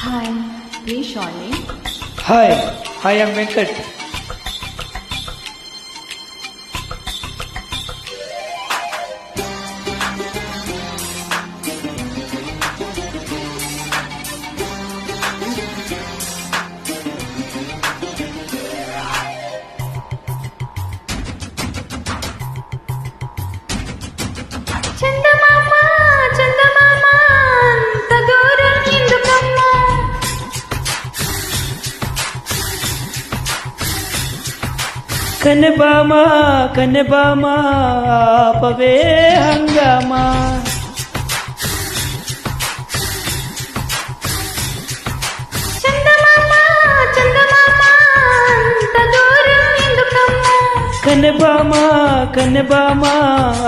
Hi, please show me. Hi, I am Venkat. చందమామ చందమామ అంత దూరం ఎందుకమ్మా కన్నెబామా కన్నెబామా ఆపవే హంగామా చందమామ చందమామ అంత దూరం ఎందుకమ్మా కన్నెబామా కన్నెబామా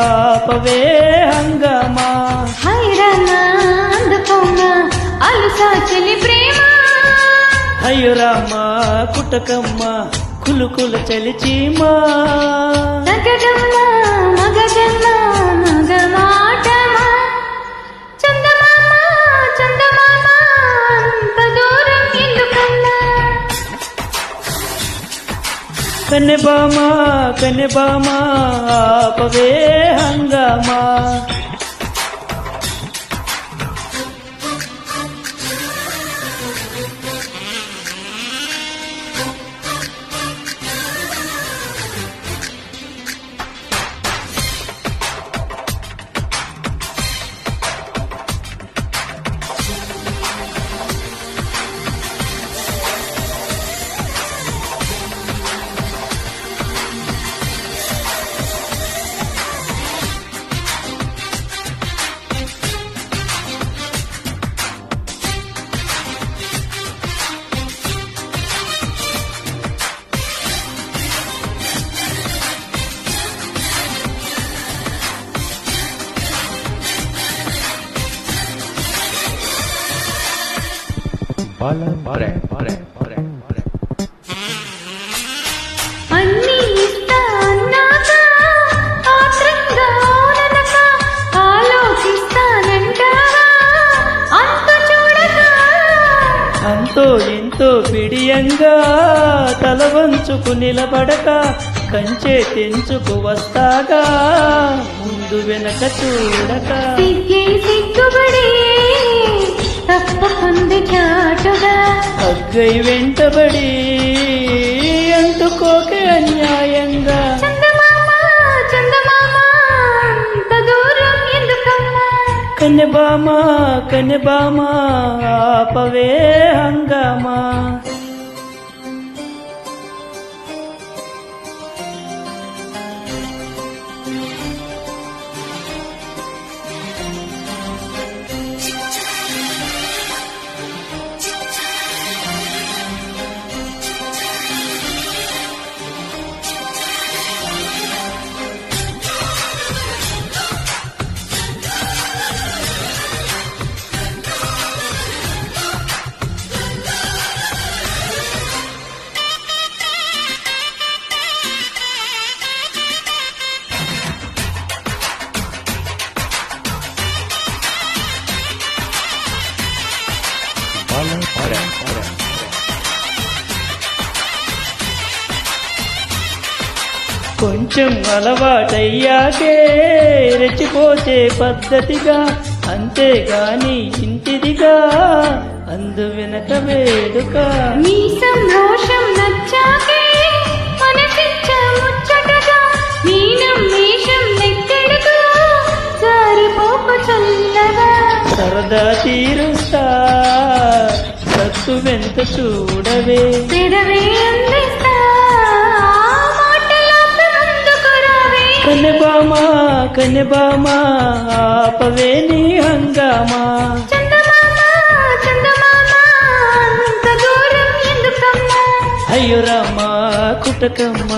ఆపవే హంగామా హైరానా అందుకోమా అలుసా చెలి ప్రేమ అయ్యో రామా కుటకమ్మ కులుకులు చలిచీమా నగదమ్మా మగదమ్మా మగమాటమా చందమామ చందమామ అంత దూరం ఎందుకమ్మా కన్నెబామా కన్నెబామా ఆపవే హంగామా అన్నీ ఇస్తా అన్నాక ఆత్రంగా ఓననక ఆలోచిస్తానంటావా అంత చూడక అంతో ఎంతో పిడియంగా తల వంచుకు నిలబడక కంచె తెంచుకు వస్తాగా ముందు వెనక చూడక సిగ్గే సిగ్గుబడి తప్పకుంది చాటుగా అగ్గై వెంటబడి అంటుకోకే అన్యాయంగా చందమామ చందమామ అంత దూరం ఎందుకమ్మా కన్నెబామా కన్నెబామా ఆపవే హంగామా కొంచెం అలవాటయ్యాకే రెచ్చిపోతే పద్ధతిగా అంతేగాని ఇంటిదిగా అందు వెనక వేడుక నీ సంరోషం నచ్చాకే మనసిచ్చ ముచ్చటగా నీ నమ్మేషం నెక్కడుగా జారిపోక చల్లగా సరదా తీరుస్తా సత్తు వెంట చూడవే పెదవే అందిస్తా మాటలోకి ముందుకు రావే కన్నెబామా కన్నెబామా ఆపవే నీ హంగామా చందమామ చందమామ అంత దూరం ఎందుకమ్మా అయ్యో రామా కుటకమ్మ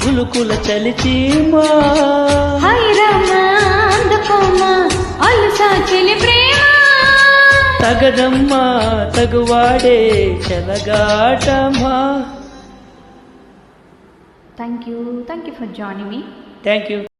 కులుకుల చలిచీమా హైరామా అందుకోమా అలుసా చెలి ప్రేమ తగదమ్మా తగువాడే చెలగాటమా. Thank you for joining me. Thank you.